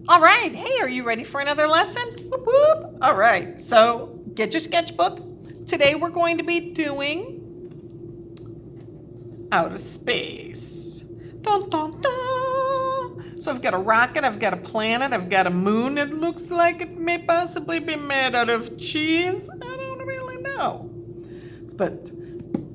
All right, hey, are you ready for another lesson? Whoop, whoop. All right, so get your sketchbook. Today we're going to be doing outer space. Dun, dun, dun. So I've got a rocket, I've got a planet, I've got a moon. It looks like it may possibly be made out of cheese. I don't really know. But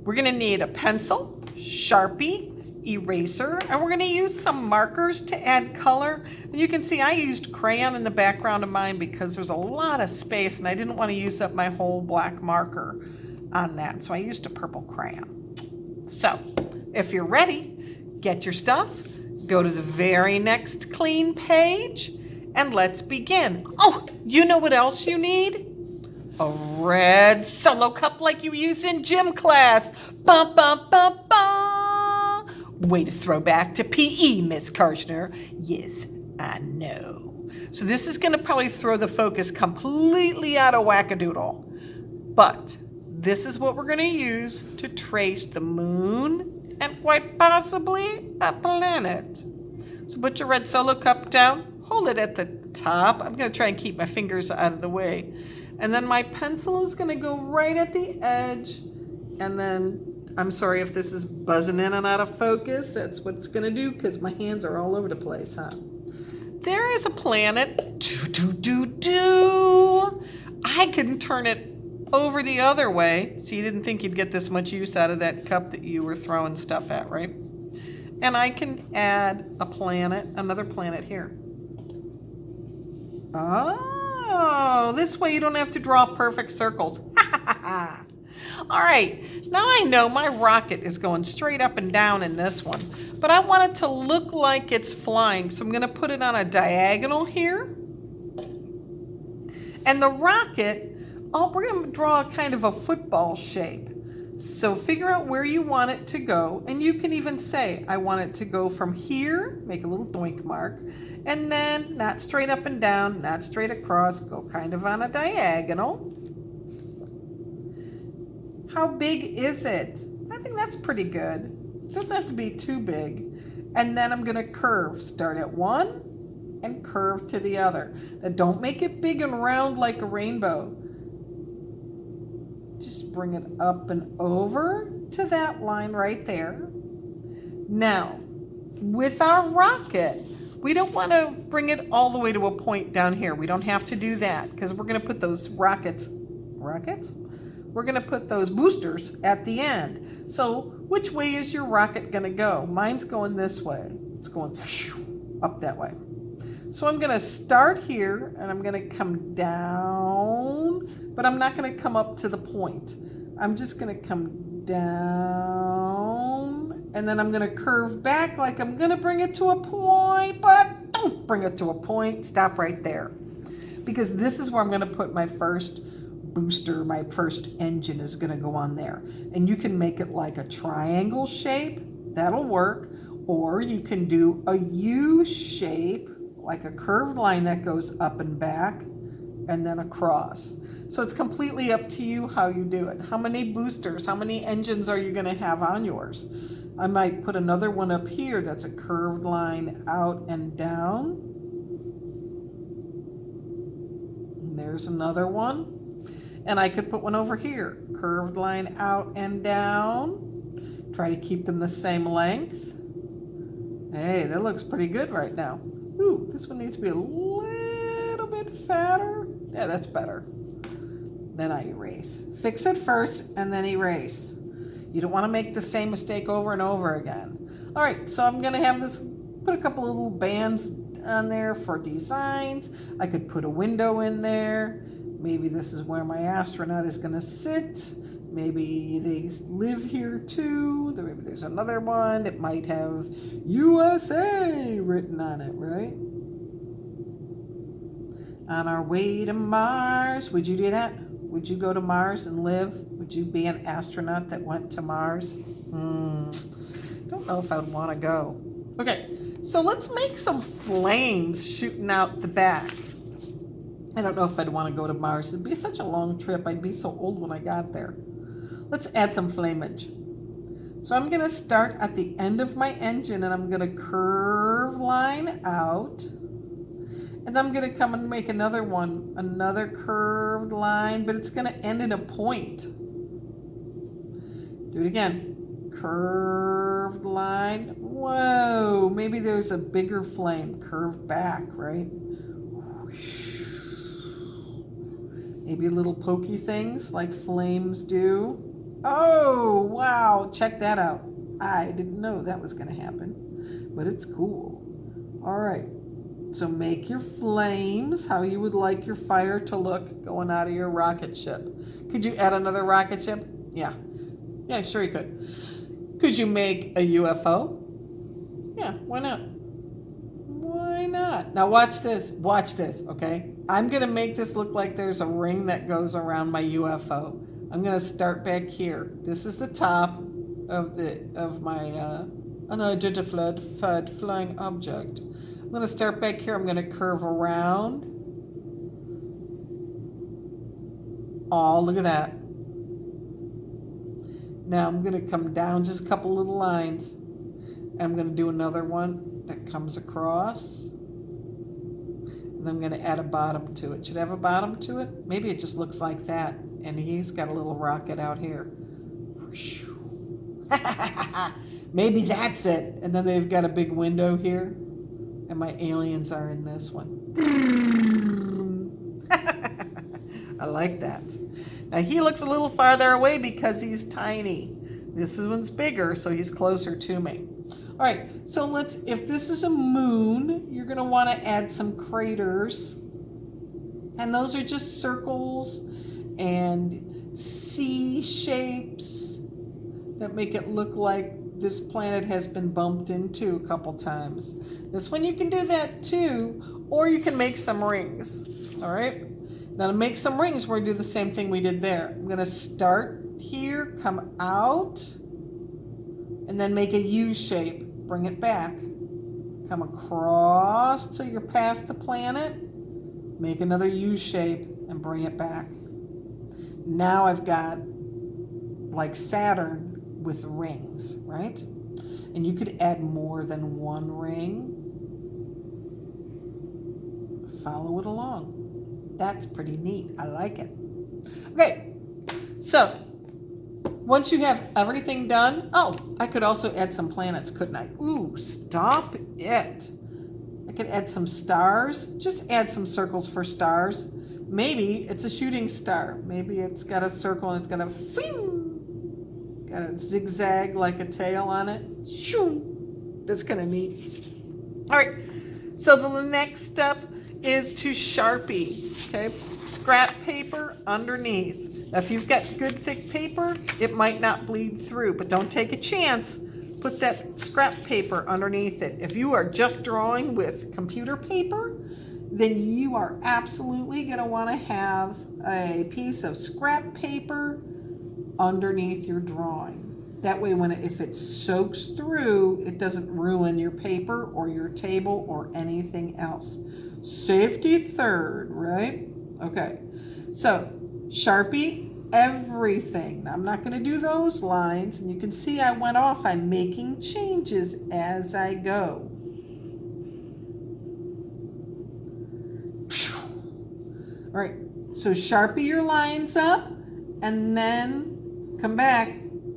we're gonna need a pencil, Sharpie, eraser, and we're gonna use some markers to add color. And you can see I used crayon in the background of mine because there's a lot of space and I didn't want to use up my whole black marker on that. So I used a purple crayon. So if you're ready, get your stuff, go to the very next clean page, and let's begin. Oh, you know what else you need? A red solo cup like you used in gym class. Bum, bum, bum, bum. Way to throw back to PE, Miss Karshner. Yes, I know. So this is going to probably throw the focus completely out of wackadoodle. But this is what we're going to use to trace the moon and quite possibly a planet. So put your red solo cup down. Hold it at the top. I'm going to try and keep my fingers out of the way. And then my pencil is going to go right at the edge. And then, I'm sorry if this is buzzing in and out of focus. That's what it's going to do because my hands are all over the place, huh? There is a planet. I can turn it over the other way. So you didn't think you'd get this much use out of that cup that you were throwing stuff at, right? And I can add a planet, another planet here. Oh, this way you don't have to draw perfect circles. All right, now I know my rocket is going straight up and down in this one, but I want it to look like it's flying, so I'm going to put it on a diagonal here. And the rocket, we're going to draw kind of a football shape. So figure out where you want it to go, and you can even say, I want it to go from here, make a little doink mark, and then not straight up and down, not straight across, go kind of on a diagonal. How big is it? I think that's pretty good. It doesn't have to be too big. And then I'm going to curve. Start at one and curve to the other. Now don't make it big and round like a rainbow. Just bring it up and over to that line right there. Now, with our rocket, we don't want to bring it all the way to a point down here. We don't have to do that because we're going to put those rockets? We're going to put those boosters at the end. So which way is your rocket going to go? Mine's going this way. It's going up that way. So I'm going to start here and I'm going to come down, but I'm not going to come up to the point. I'm just going to come down and then I'm going to curve back like I'm going to bring it to a point, but don't bring it to a point. Stop right there. Because this is where I'm going to put my first booster, my first engine is going to go on there. And you can make it like a triangle shape. That'll work. Or you can do a U shape, like a curved line that goes up and back and then across. So it's completely up to you how you do it. How many boosters, how many engines are you going to have on yours? I might put another one up here that's a curved line out and down. And there's another one. And I could put one over here, curved line out and down. Try to keep them the same length. Hey, that looks pretty good right now. Ooh, this one needs to be a little bit fatter. Yeah, that's better. Then I erase. Fix it first and then erase. You don't want to make the same mistake over and over again. All right, so I'm going to have this, put a couple of little bands on there for designs. I could put a window in there. Maybe this is where my astronaut is going to sit. Maybe they live here too. Maybe there's another one. It might have USA written on it, right? On our way to Mars. Would you do that? Would you go to Mars and live? Would you be an astronaut that went to Mars? Don't know if I'd want to go. Okay, so let's make some flames shooting out the back. I don't know if I'd want to go to Mars. It'd be such a long trip. I'd be so old when I got there. Let's add some flamage. So I'm going to start at the end of my engine and I'm going to curve line out. And then I'm going to come and make another one, another curved line, but it's going to end in a point. Do it again. Curved line. Whoa, maybe there's a bigger flame. Curved back, right? Maybe little pokey things like flames do. Oh, wow. Check that out. I didn't know that was going to happen, but it's cool. All right. So make your flames how you would like your fire to look going out of your rocket ship. Could you add another rocket ship? Yeah. Yeah, sure you could. Could you make a UFO? Yeah, why not? Why not? Now watch this. Watch this, okay? I'm going to make this look like there's a ring that goes around my UFO. I'm going to start back here. This is the top of my unidentified flying object. I'm going to start back here. I'm going to curve around. Oh, look at that. Now I'm going to come down just a couple little lines. And I'm going to do another one that comes across. And I'm going to add a bottom to it. Should I have a bottom to it? Maybe it just looks like that. And he's got a little rocket out here. Maybe that's it. And then they've got a big window here. And my aliens are in this one. I like that. Now he looks a little farther away because he's tiny. This one's bigger, so he's closer to me. All right, so if this is a moon, you're gonna wanna add some craters. And those are just circles and C shapes that make it look like this planet has been bumped into a couple times. This one you can do that too, or you can make some rings, all right? Now to make some rings, we're gonna do the same thing we did there. I'm gonna start here, come out, and then make a U shape. Bring it back. Come across till you're past the planet. Make another U shape and bring it back. Now I've got like Saturn with rings, right? And you could add more than one ring. Follow it along. That's pretty neat. I like it. Okay, so once you have everything done, oh, I could also add some planets, couldn't I? Ooh, stop it. I could add some stars. Just add some circles for stars. Maybe it's a shooting star. Maybe it's got a circle and it's got a fing, got a zigzag like a tail on it. Shoo. That's kind of neat. All right, so the next step is to Sharpie, okay? Scrap paper underneath. Now, if you've got good thick paper, it might not bleed through, but don't take a chance. Put that scrap paper underneath it. If you are just drawing with computer paper, then you are absolutely gonna wanna have a piece of scrap paper underneath your drawing. That way, if it soaks through, it doesn't ruin your paper or your table or anything else. Safety third, right? Okay, so Sharpie everything. Now, I'm not going to do those lines, and you can see I went off. I'm making changes as I go. All right, so Sharpie your lines up, and then come back,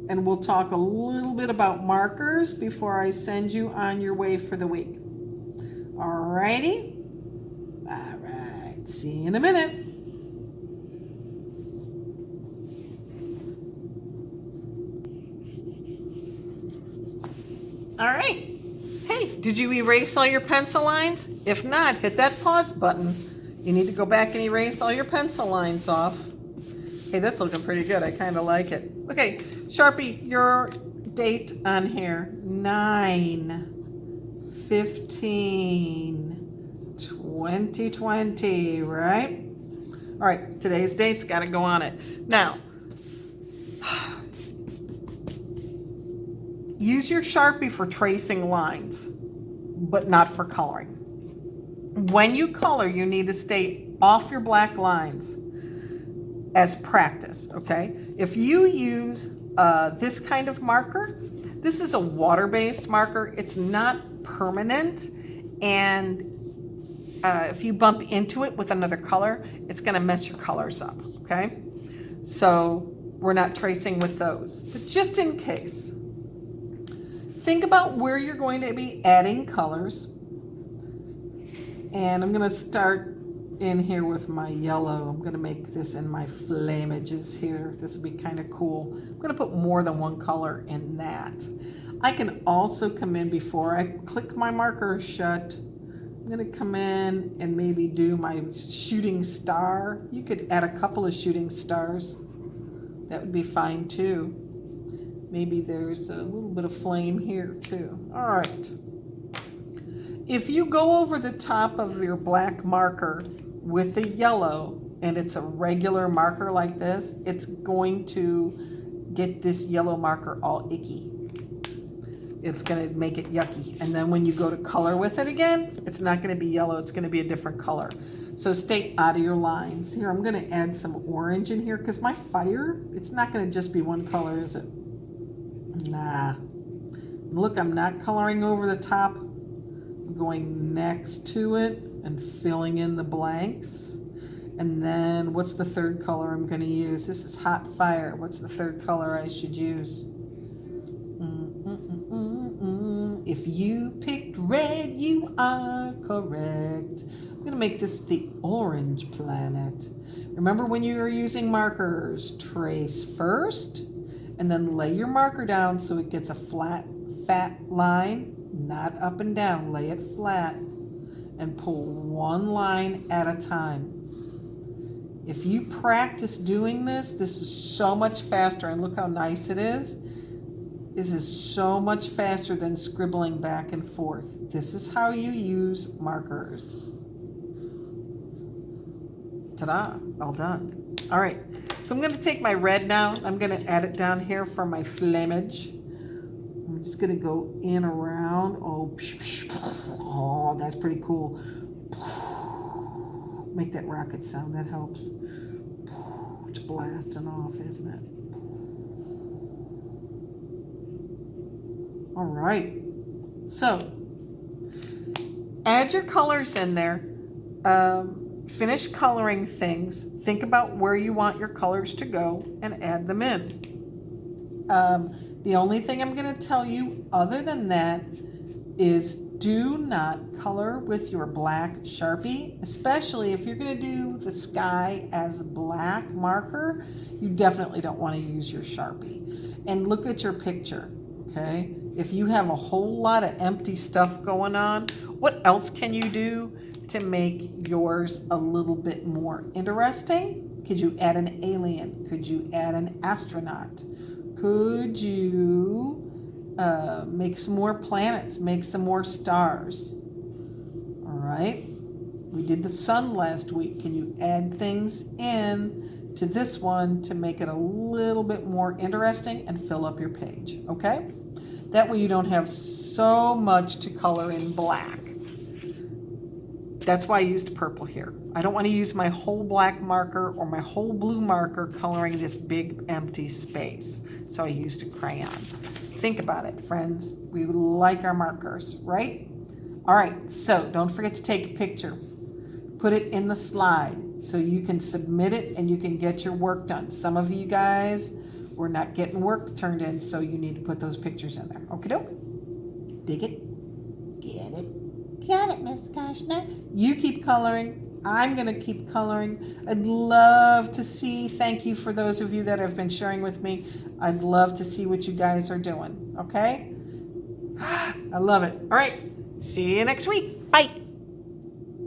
and we'll talk a little bit about markers before I send you on your way for the week. All righty? All right, see you in a minute. All right. Hey, did you erase all your pencil lines? If not, hit that pause button. You need to go back and erase all your pencil lines off. Hey, that's looking pretty good. I kind of like it. Okay, Sharpie, your date on here. 9/15/2020, right? All right, today's date's got to go on it. Now, use your Sharpie for tracing lines, but not for coloring. When you color, you need to stay off your black lines as practice, okay? If you use this kind of marker, this is a water-based marker. It's not permanent, and if you bump into it with another color, it's going to mess your colors up, okay? So we're not tracing with those. But just in case, think about where you're going to be adding colors. And I'm going to start in here with my yellow. I'm going to make this in my flamages here. This will be kind of cool. I'm going to put more than one color in that. I can also come in before I click my marker shut. I'm going to come in and maybe do my shooting star. You could add a couple of shooting stars. That would be fine too. Maybe there's a little bit of flame here too. All right. If you go over the top of your black marker with the yellow and it's a regular marker like this, it's going to get this yellow marker all icky. It's going to make it yucky. And then when you go to color with it again, it's not going to be yellow. It's going to be a different color. So stay out of your lines. Here, I'm going to add some orange in here because my fire, it's not going to just be one color, is it? Nah. Look, I'm not coloring over the top. I'm going next to it and filling in the blanks. And then what's the third color I'm going to use? This is hot fire. What's the third color I should use? If you picked red, you are correct. I'm going to make this the orange planet. Remember when you are using markers, trace first and then lay your marker down so it gets a flat, fat line, not up and down. Lay it flat and pull one line at a time. If you practice doing this, this is so much faster, and look how nice it is. This is so much faster than scribbling back and forth. This is how you use markers. Ta-da, all done. All right, so I'm gonna take my red now. I'm gonna add it down here for my flamage. I'm just gonna go in around. Oh, that's pretty cool. Make that rocket sound, that helps. It's blasting off, isn't it? All right, so add your colors in there. Finish coloring things. Think about where you want your colors to go and add them in. The only thing I'm going to tell you other than that is do not color with your black Sharpie, especially if you're going to do the sky as a black marker. You definitely don't want to use your Sharpie. And look at your picture, okay? If you have a whole lot of empty stuff going on, what else can you do to make yours a little bit more interesting? Could you add an alien? Could you add an astronaut? Could you make some more planets, make some more stars? All right. We did the sun last week. Can you add things in to this one to make it a little bit more interesting and fill up your page? Okay. That way you don't have so much to color in black. That's why I used purple here. I don't want to use my whole black marker or my whole blue marker coloring this big empty space. So I used a crayon. Think about it, friends. We like our markers, right? All right, so don't forget to take a picture. Put it in the slide so you can submit it and you can get your work done. Some of you guys were not getting work turned in, so you need to put those pictures in there. Okie doke. Dig it. Get it. Got it, Miss Koshner. You keep coloring. I'm going to keep coloring. I'd love to see, thank you for those of you that have been sharing with me. I'd love to see what you guys are doing, okay? I love it. All right, see you next week. Bye.